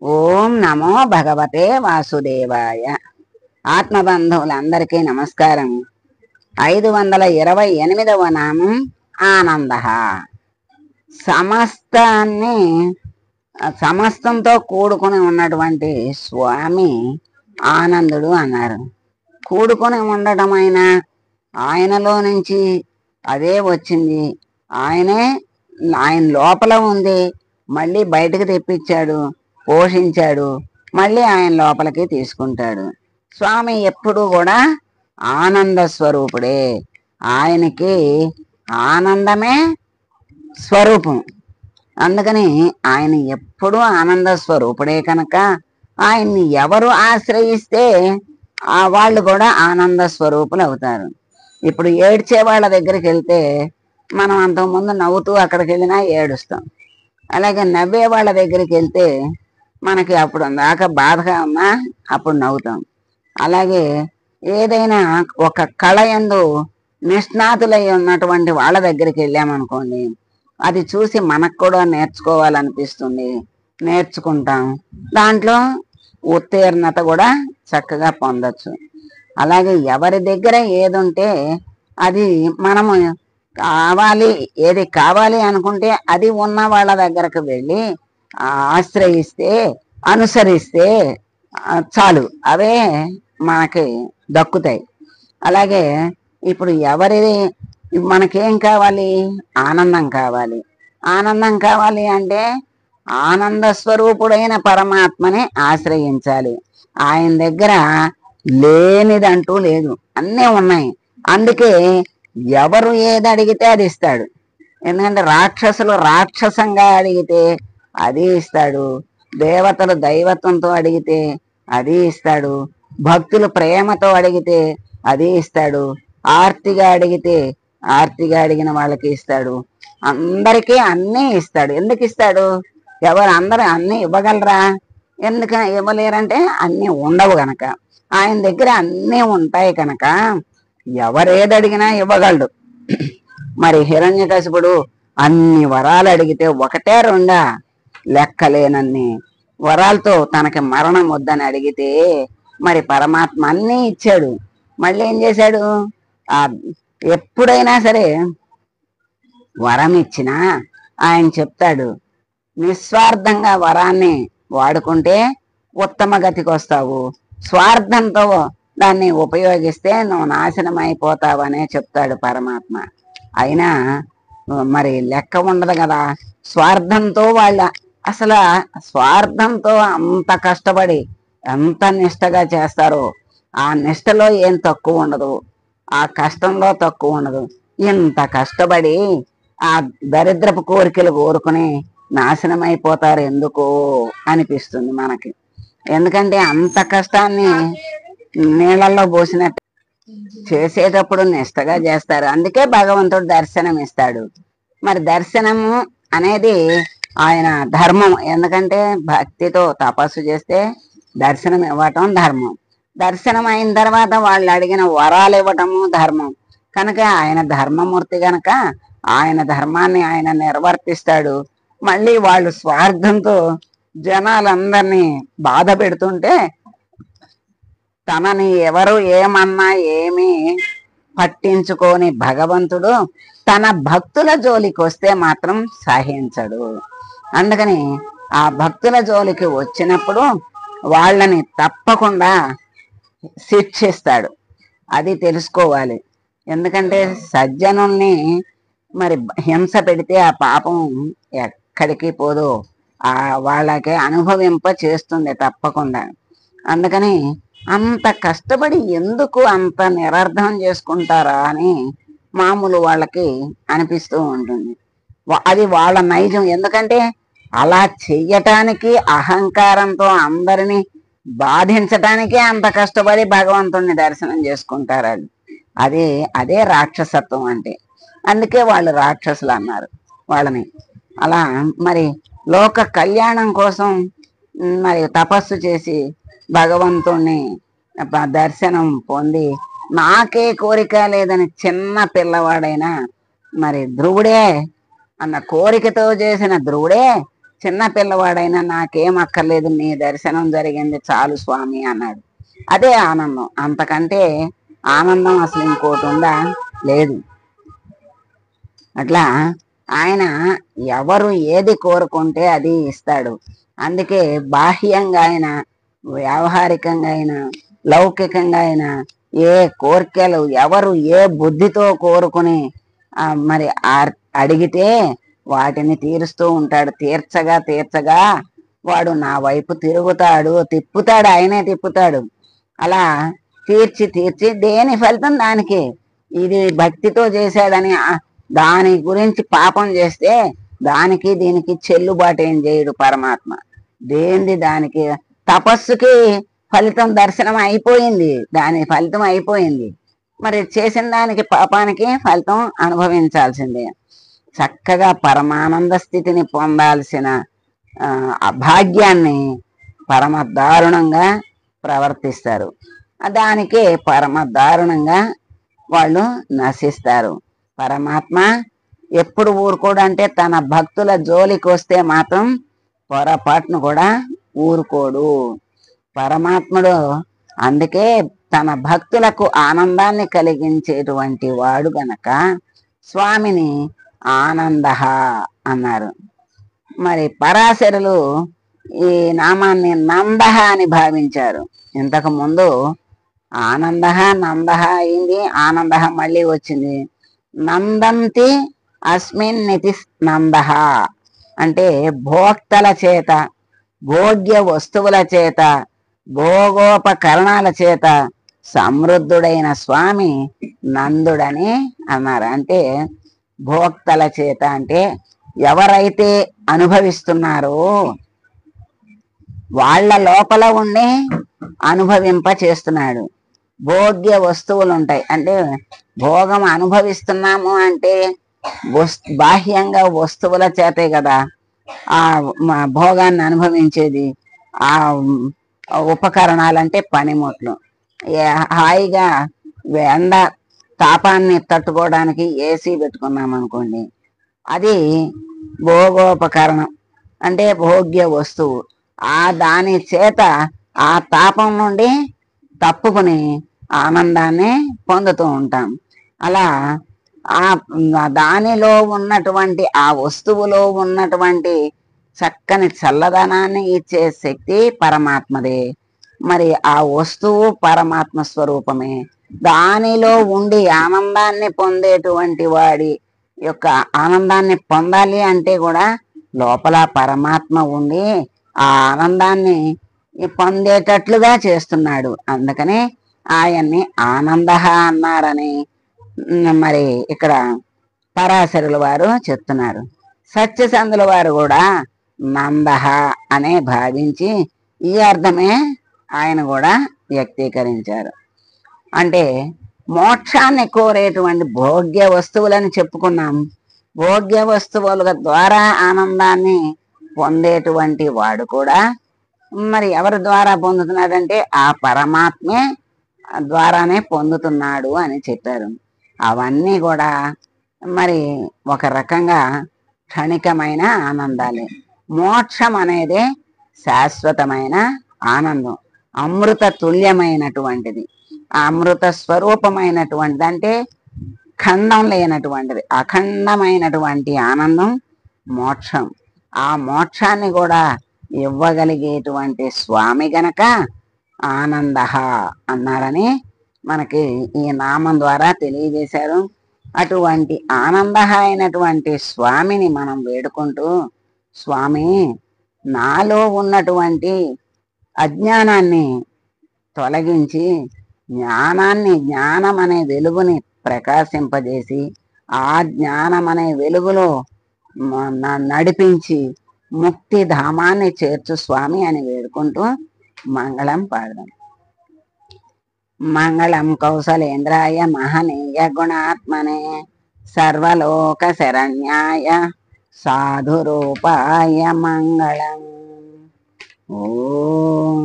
ఓం నమో భగవతే వాసుదేవాయ. ఆత్మబంధువులందరికీ నమస్కారం. 528వ నామం ఆనంద. సమస్తాన్ని సమస్తంతో కూడుకుని ఉన్నటువంటి స్వామి ఆనందుడు అన్నారు. కూడుకుని ఉండటం ఆయనలో నుంచి అదే వచ్చింది. ఆయన లోపల ఉంది, మళ్ళీ బయటకు తెప్పించాడు, పోషించాడు, మళ్ళీ ఆయన లోపలికి తీసుకుంటాడు. స్వామి ఎప్పుడు కూడా ఆనంద స్వరూపుడే. ఆయనకి ఆనందమే స్వరూపం. అందుకని ఆయన ఎప్పుడూ ఆనంద స్వరూపుడే కనుక ఆయన్ని ఎవరు ఆశ్రయిస్తే వాళ్ళు కూడా ఆనంద స్వరూపులు అవుతారు. ఇప్పుడు ఏడ్చే వాళ్ళ దగ్గరికి వెళ్తే మనం అంతకుముందు నవ్వుతూ అక్కడికి వెళ్ళినా ఏడుస్తాం. అలాగే నవ్వే వాళ్ళ దగ్గరికి వెళ్తే మనకి అప్పుడు దాకా బాధగా ఉన్నా అప్పుడు నవ్వుతాం. అలాగే ఏదైనా ఒక కళ యందు నిష్ణాతులై ఉన్నటువంటి వాళ్ళ దగ్గరికి వెళ్ళామనుకోండి, అది చూసి మనకు కూడా నేర్చుకోవాలనిపిస్తుంది, నేర్చుకుంటాం. దాంట్లో ఉత్తీర్ణత కూడా చక్కగా పొందొచ్చు. అలాగే ఎవరి దగ్గర ఏది ఉంటే అది మనము ఏది కావాలి అనుకుంటే అది ఉన్న వాళ్ళ దగ్గరకు వెళ్ళి ఆశ్రయిస్తే, అనుసరిస్తే చాలు, అవే మనకి దక్కుతాయి. అలాగే ఇప్పుడు మనకేం కావాలి? ఆనందం కావాలి. ఆనందం కావాలి అంటే ఆనంద స్వరూపుడైన పరమాత్మని ఆశ్రయించాలి. ఆయన దగ్గర లేనిదంటూ లేదు, అన్నీ ఉన్నాయి. అందుకే ఎవరు ఏది అడిగితే అది ఇస్తాడు. ఎందుకంటే రాక్షసులు రాక్షసంగా అడిగితే అది ఇస్తాడు, దేవతలు దైవత్వంతో అడిగితే అది ఇస్తాడు, భక్తులు ప్రేమతో అడిగితే అది ఇస్తాడు, ఆర్తిగా అడిగితే ఆర్తిగా అడిగిన వాళ్ళకి ఇస్తాడు. అందరికీ అన్నీ ఇస్తాడు. ఎందుకు ఇస్తాడు? అందరూ అన్నీ ఇవ్వగలరా? ఎందుకు ఇవ్వలేరంటే అన్నీ ఉండవు గనక. ఆయన దగ్గర అన్నీ ఉంటాయి కనుక ఎవరేది అడిగినా ఇవ్వగలడు. మరి హిరణ్యకశిపుడు అన్ని వరాలు అడిగితే ఒకటే రెండా? లెక్కలేనన్ని వరాలతో తనకి మరణం వద్దని అడిగితే మరి పరమాత్మ అన్నీ ఇచ్చాడు. మళ్ళీ ఏం చేశాడు? ఆ ఎప్పుడైనా సరే వరం ఇచ్చినా ఆయన చెప్తాడు, నిస్వార్థంగా వరాన్ని వాడుకుంటే ఉత్తమ గతికి వస్తావు, స్వార్థంతో దాన్ని ఉపయోగిస్తే నువ్వు నాశనం అయిపోతావనే చెప్తాడు పరమాత్మ. అయినా మరి లెక్క ఉండదు కదా. స్వార్థంతో అసలు స్వార్థంతో అంత కష్టపడి ఎంత నిష్టగా చేస్తారో ఆ నిష్టలో ఏం తక్కువ ఉండదు, ఆ కష్టంలో తక్కువ ఉండదు. ఇంత కష్టపడి ఆ దరిద్రపు కోరికలు కోరుకుని నాశనం అయిపోతారు ఎందుకు అనిపిస్తుంది మనకి. ఎందుకంటే అంత కష్టాన్ని నీళ్ళల్లో పోసినట్టు చేసేటప్పుడు నిష్టగా చేస్తారు. అందుకే భగవంతుడు దర్శనం ఇస్తాడు. మరి దర్శనము అనేది ఆయన ధర్మం. ఎందుకంటే భక్తితో తపస్సు చేస్తే దర్శనం ఇవ్వటం ధర్మం. దర్శనం అయిన తర్వాత వాళ్ళు అడిగిన వరాలు ఇవ్వటము ధర్మం. కనుక ఆయన ధర్మమూర్తి కనుక ఆయన ధర్మాన్ని ఆయన నిర్వర్తిస్తాడు. మళ్ళీ వాళ్ళు స్వార్థంతో జనాలందరినీ బాధ పెడుతుంటే తనని ఎవరు ఏమన్నా ఏమీ పట్టించుకోని భగవంతుడు తన భక్తుల జోలికి వస్తే మాత్రం సహించడు. అందుకని ఆ భక్తుల జోలికి వచ్చినప్పుడు వాళ్ళని తప్పకుండా శిక్షిస్తాడు. అది తెలుసుకోవాలి. ఎందుకంటే సజ్జనుల్ని మరి హింస పెడితే ఆ పాపం ఎక్కడికి పోదు, వాళ్ళకి అనుభవింప చేస్తుంది తప్పకుండా. అందుకని అంత కష్టపడి ఎందుకు అంత నిరర్థం చేసుకుంటారా అని మామూలు వాళ్ళకి అనిపిస్తూ ఉంటుంది. అది వాళ్ళ నైజం. ఎందుకంటే అలా చెయ్యటానికి అహంకారంతో అందరినీ బాధించటానికే అంత కష్టపడి భగవంతుణ్ణి దర్శనం చేసుకుంటారు. అదే రాక్షసత్వం అంటే. అందుకే వాళ్ళు రాక్షసులు అన్నారు వాళ్ళని. అలా మరి లోక కళ్యాణం కోసం మరి తపస్సు చేసి భగవంతుణ్ణి దర్శనం పొంది నాకే కోరిక లేదని చిన్న పిల్లవాడైనా మరి ధ్రువుడే అన్న కోరికతో చేసిన ధ్రువుడే చిన్న పిల్లవాడైనా నాకేం అక్కర్లేదు, నీ దర్శనం జరిగింది చాలు స్వామి అన్నాడు. అదే ఆనందం, అంతకంటే ఆనందం అసలు ఇంకోటి ఉందా? లేదు. అట్లా ఆయన ఎవరు ఏది కోరుకుంటే అది ఇస్తాడు. అందుకే బాహ్యంగా అయినా, వ్యావహారికంగా అయినా, లౌకికంగా అయినా ఏ కోరికలు ఎవరు ఏ బుద్ధితో కోరుకుని మరి అడిగితే వాటిని తీరుస్తూ ఉంటాడు. తీర్చగా తీర్చగా వాడు నా వైపు తిరుగుతాడు, తిప్పుతాడు, ఆయనే తిప్పుతాడు. అలా తీర్చి తీర్చి దేని ఫలితం దానికి. ఇది భక్తితో చేశాడని దాని గురించి పాపం చేస్తే దానికి దీనికి చెల్లుబాటు ఏం చేయడు పరమాత్మ. దేనిది దానికి. తపస్సుకి ఫలితం దర్శనం అయిపోయింది, దాని ఫలితం అయిపోయింది. మరి చేసిన దానికి పాపానికి ఫలితం అనుభవించాల్సిందే. చక్కగా పరమానంద స్థితిని పొందాల్సిన భాగ్యాన్ని పరమ దారుణంగా ప్రవర్తిస్తారు. దానికే పరమ దారుణంగా వాళ్ళు నశిస్తారు. పరమాత్మ ఎప్పుడు ఊరుకోడంటే తన భక్తుల జోలికి వస్తే మాత్రం పొరపాటును కూడా ఊరుకోడు పరమాత్ముడు. అందుకే తన భక్తులకు ఆనందాన్ని కలిగించేటువంటి వాడు గనక స్వామిని ఆనంద అన్నారు. మరి పరాశరులు ఈ నామాన్ని నంద అని భావించారు. ఇంతకు ముందు ఆనంద నంద అయింది, ఆనంద మళ్ళీ వచ్చింది. నందంతి అస్మిన్ నితి నంద అంటే భోక్తల చేత, భోగ్య వస్తువుల చేత, భోగోపకరణాల చేత సమృద్ధుడైన స్వామి నందుడని అన్నారు. అంటే భోక్తల చేత అంటే ఎవరైతే అనుభవిస్తున్నారో వాళ్ళ లోపల ఉండి అనుభవింప చేస్తున్నాడు. భోగ్య వస్తువులు ఉంటాయి అంటే భోగం అనుభవిస్తున్నాము అంటే బాహ్యంగా వస్తువుల చేతే కదా ఆ భోగాన్ని అనుభవించేది. ఆ ఉపకరణాలంటే పనిముట్లు. హాయిగా ఎండ తాపాన్ని తట్టుకోవడానికి ఏసీ పెట్టుకున్నాం అనుకోండి, అది భోగోపకరణం అంటే భోగ్య వస్తువు. దాని చేత ఆ తాపం నుండి తప్పుకుని ఆనందాన్ని పొందుతూ ఉంటాం. అలా దానిలో ఉన్నటువంటి ఆ వస్తువులో ఉన్నటువంటి చక్కని చల్లదనాన్ని ఇచ్చే శక్తి పరమాత్మదే. మరి ఆ వస్తువు పరమాత్మ స్వరూపమే. దానిలో ఉండి ఆనందాన్ని పొందేటువంటి వాడి యొక్క ఆనందాన్ని పొందాలి అంటే కూడా లోపల పరమాత్మ ఉండి ఆ ఆనందాన్ని పొందేటట్లుగా చేస్తున్నాడు. అందుకనే ఆయన్ని ఆనంద అన్నారని మరి ఇక్కడ పరాశరుల వారు చెప్తున్నారు. సత్యసంధుల వారు కూడా నంద అనే భావించి ఈ అర్థమే ఆయన కూడా వ్యక్తీకరించారు. అంటే మోక్షాన్ని కోరేటువంటి భోగ్య వస్తువులని చెప్పుకున్నాం. భోగ్య వస్తువుల ద్వారా ఆనందాన్ని పొందేటువంటి వాడు కూడా మరి ఎవరి ద్వారా పొందుతున్నాడంటే ఆ పరమాత్మే ద్వారానే పొందుతున్నాడు అని చెప్పారు. అవన్నీ కూడా మరి ఒక రకంగా క్షణికమైన ఆనందాలే. మోక్షం అనేది శాశ్వతమైన ఆనందం, అమృత తుల్యమైనటువంటిది, అమృత స్వరూపమైనటువంటిది. అంటే ఖండం లేనటువంటిది, అఖండమైనటువంటి ఆనందం మోక్షం. ఆ మోక్షాన్ని కూడా ఇవ్వగలిగేటువంటి స్వామి గనక ఆనంద అన్నారని మనకి ఈ నామం ద్వారా తెలియజేశారు. అటువంటి ఆనంద అయినటువంటి స్వామిని మనం వేడుకుంటూ, స్వామి నాలో ఉన్నటువంటి అజ్ఞానాన్ని తొలగించి జ్ఞానం అనే వెలుగుని ప్రకాశింపజేసి ఆ జ్ఞానం అనే వెలుగులో నడిపించి ముక్తి ధామాన్ని చేర్చు స్వామి అని వేడుకుంటూ మంగళం పాడదాం. మంగళం కౌసలేంద్రాయ మహనీయ గుణాత్మనే సర్వలోక శరణ్యాయ సాధురూపాయ మంగళం. ఓం